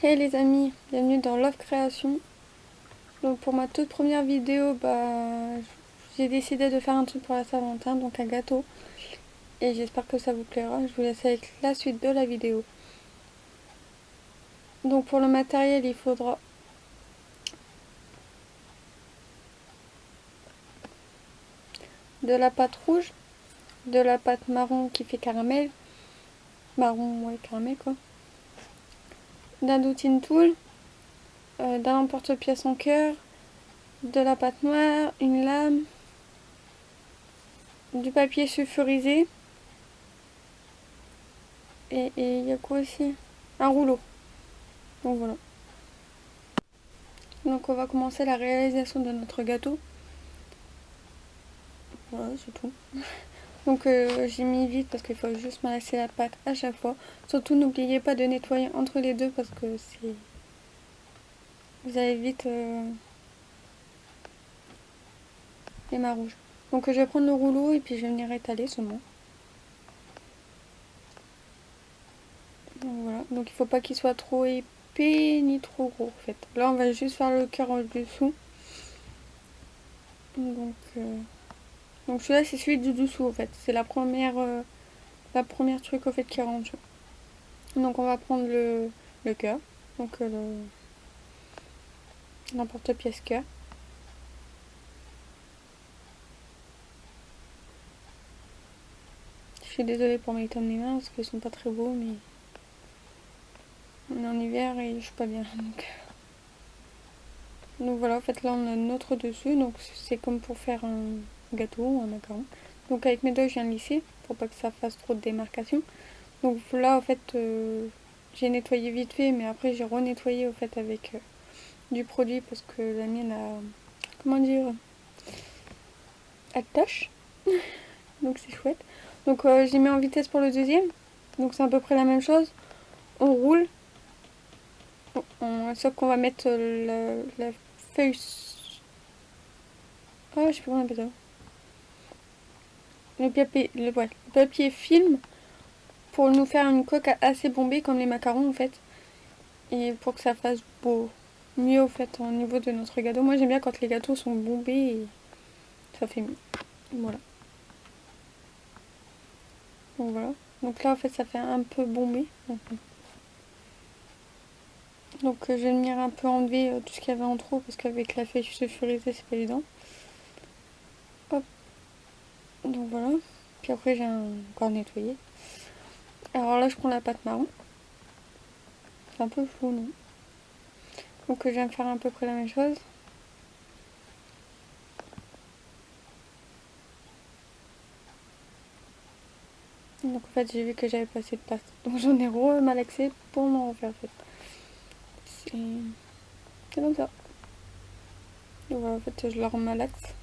Hey les amis, bienvenue dans Love Création. Donc pour ma toute première vidéo, j'ai décidé de faire un truc pour la Saint-Valentin, donc un gâteau. Et j'espère que ça vous plaira. Je vous laisse avec la suite de la vidéo. Donc pour le matériel, il faudra de la pâte rouge, de la pâte marron qui fait caramel, marron ouais caramel quoi, d'un doutine tool, d'un emporte-pièce en cœur, de la pâte noire, une lame, du papier sulfurisé et il y a quoi aussi? Un rouleau. Donc voilà. Donc on va commencer la réalisation de notre gâteau. Voilà, c'est tout. Donc j'ai mis vite parce qu'il faut juste malaxer la pâte à chaque fois. Surtout n'oubliez pas de nettoyer entre les deux parce que c'est... Vous allez vite les mains rouges. Donc je vais prendre le rouleau et puis je vais venir étaler seulement. Donc voilà. Donc il faut pas qu'il soit trop épais ni trop gros en fait. Là on va juste faire le cœur en dessous. Donc, donc celui-là c'est celui du dessous en fait. C'est la première truc au fait qui rentre. Donc on va prendre le cœur. Donc l'emporte-pièce cœur. Je suis désolée pour mes tomes des mains parce qu'ils sont pas très beaux, mais on est en hiver et je suis pas bien. Donc voilà, en fait là on a notre dessus, donc c'est comme pour faire un gâteau ou un macaron. Donc avec mes doigts je viens de lisser pour pas que ça fasse trop de démarcation. Donc là en fait j'ai nettoyé vite fait, mais après j'ai renettoyé au fait avec du produit parce que la mienne a, comment dire, elle tâche. Donc c'est chouette. Donc j'ai mis en vitesse pour le deuxième. Donc c'est à peu près la même chose. On roule. Sauf qu'on va mettre la feuille... Oh, je sais pas comment on appelle ça. Le papier film pour nous faire une coque assez bombée comme les macarons en fait. Et pour que ça fasse beau. Mieux au fait au niveau de notre gâteau. Moi j'aime bien quand les gâteaux sont bombés et ça fait mieux. Voilà. Donc voilà. Donc là en fait ça fait un peu bombé. Donc je vais venir un peu enlever tout ce qu'il y avait en trop parce qu'avec la feuille sulfurisée c'est pas évident. Hop. Donc voilà. Puis après j'ai encore nettoyé. Alors là je prends la pâte marron. C'est un peu flou non. Donc je viens de faire à peu près la même chose. Donc en fait j'ai vu que j'avais pas assez de pâte. Donc j'en ai remalaxé pour m'en refaire en fait. C'est comme ça. Donc voilà, en fait je la remalaxe.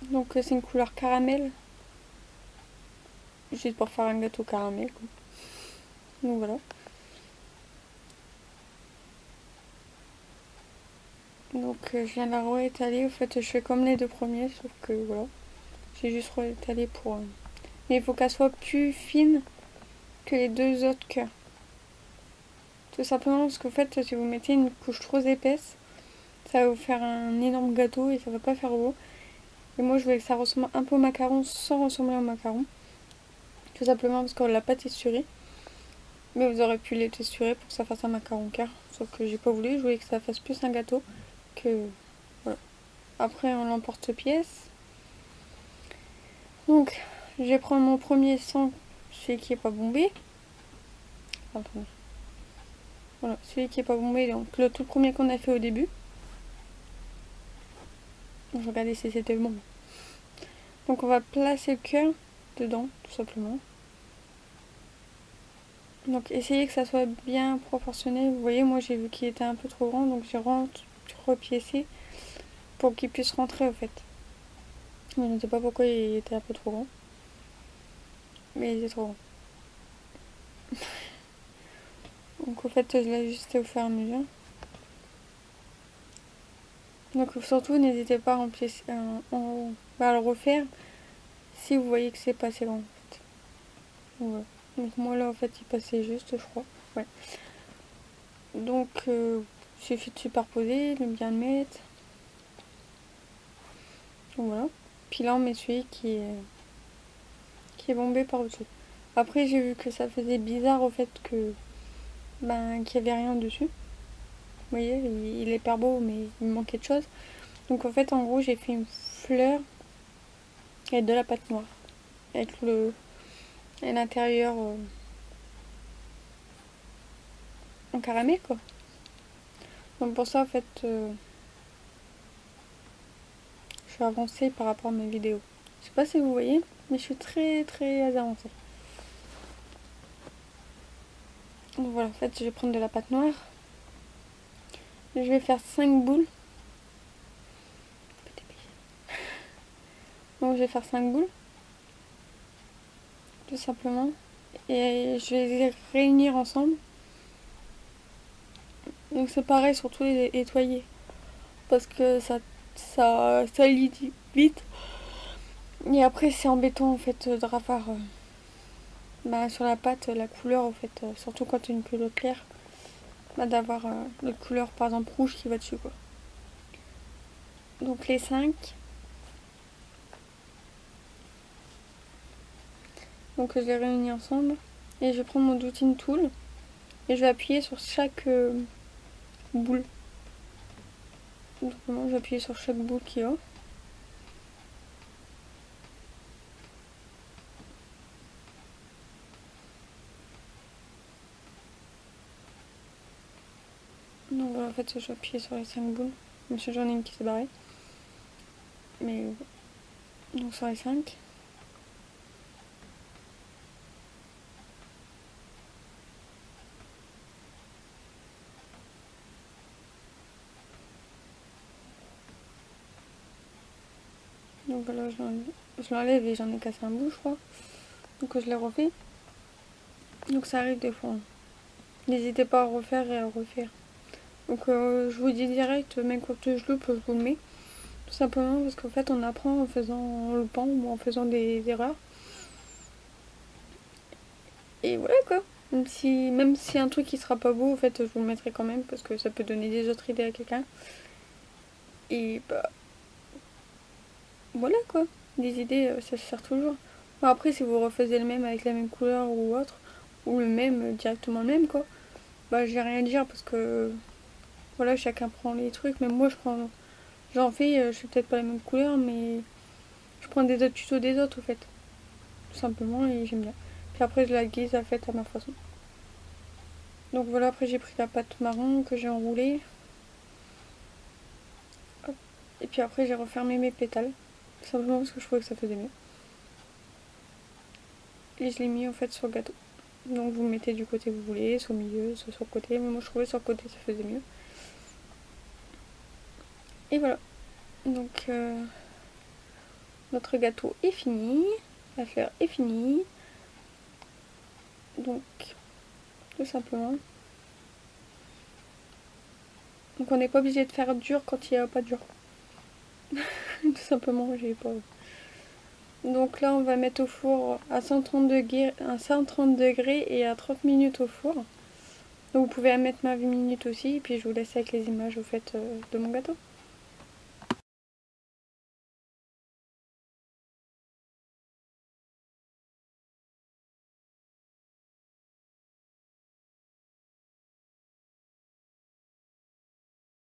Donc c'est une couleur caramel. Juste pour faire un gâteau caramel quoi. Donc voilà. Donc je viens de la réétaler. En fait je fais comme les deux premiers sauf que voilà. J'ai juste réétalé pour... Mais il faut qu'elle soit plus fine que les deux autres cœurs. Tout simplement parce qu'en fait si vous mettez une couche trop épaisse, ça va vous faire un énorme gâteau et ça va pas faire beau. Et moi je voulais que ça ressemble un peu au macaron sans ressembler au macaron. Tout simplement parce qu'on l'a pas texturé. Mais vous aurez pu les texturer pour que ça fasse un macaron cœur. Sauf que j'ai pas voulu, je voulais que ça fasse plus un gâteau que... Voilà. Après on l'emporte-pièce. Donc je vais prendre mon premier sans celui qui est pas bombé. Attendez. Voilà, celui qui est pas bombé, donc le tout premier qu'on a fait au début. Donc je regardais si c'était bon. Donc on va placer le cœur dedans, tout simplement. Donc essayez que ça soit bien proportionné. Vous voyez, moi j'ai vu qu'il était un peu trop grand, donc j'ai repiécé pour qu'il puisse rentrer au fait. Mais je ne sais pas pourquoi il était un peu trop grand. Mais il était trop grand. Donc au fait je l'ai ajusté au fur et à mesure. Donc surtout n'hésitez pas à le refaire si vous voyez que c'est pas assez grand en fait. Voilà. Donc moi là en fait il passait juste je crois. Ouais. Donc il suffit de superposer, de bien le mettre. Donc voilà. Puis là on met celui qui est bombé par au-dessus. Après j'ai vu que ça faisait bizarre au fait que qu'il n'y avait rien dessus. Vous voyez, il est hyper beau mais il me manquait de choses. Donc en fait en gros j'ai fait une fleur et de la pâte noire. Avec et l'intérieur en caramel quoi. Donc pour ça en fait je suis avancée par rapport à mes vidéos. Je sais pas si vous voyez, mais je suis très très avancée. Donc voilà, en fait je vais prendre de la pâte noire. Je vais faire 5 boules. Donc je vais faire 5 boules. Tout simplement. Et je vais les réunir ensemble. Donc c'est pareil, surtout les nettoyer. Parce que ça lit vite. Et après c'est embêtant en fait de refaire sur la pâte la couleur en fait. Surtout quand tu as une culotte claire. D'avoir la couleur par exemple rouge qui va dessus quoi. Donc les 5. Donc je les réunis ensemble. Et je vais prendre mon doutine tool. Et je vais appuyer sur chaque boule. Donc je vais appuyer sur chaque boule qu'il y a. Donc voilà, en fait je vais appuyer sur les 5 boules. Même si j'en ai une qui s'est barrée. Mais donc sur les 5. Donc voilà, je l'enlève et j'en ai cassé un bout je crois. Donc je l'ai refait. Donc ça arrive des fois. N'hésitez pas à refaire et à refaire. Donc je vous dis direct, même quand je loupe, je vous le mets. Tout simplement parce qu'en fait on apprend en loupant ou en faisant des erreurs. Et voilà quoi. Même si un truc qui sera pas beau, en fait je vous le mettrai quand même parce que ça peut donner des autres idées à quelqu'un. Et voilà quoi. Des idées ça se sert toujours. Bon, après si vous refaisez le même avec la même couleur ou autre, ou le même, directement le même quoi, j'ai rien à dire parce que voilà, chacun prend les trucs. Même moi j'en fais, je fais peut-être pas la même couleur mais je prends des autres tutos des autres au fait. Tout simplement et j'aime bien. Puis après je la guise à fait à ma façon. Donc voilà, après j'ai pris la pâte marron que j'ai enroulée. Hop. Et puis après j'ai refermé mes pétales. Simplement parce que je trouvais que ça faisait mieux. Et je l'ai mis en fait sur le gâteau. Donc vous le mettez du côté que vous voulez, soit au milieu, soit sur le côté. Mais moi je trouvais sur le côté ça faisait mieux. Et voilà. Donc notre gâteau est fini. La fleur est finie. Donc tout simplement. Donc on n'est pas obligé de faire dur quand il n'y a pas dur. Tout simplement, j'ai pas. Donc là on va mettre au four à 130 degrés et à 30 minutes au four. Donc vous pouvez mettre ma 20 minutes aussi et puis je vous laisse avec les images au fait de mon gâteau.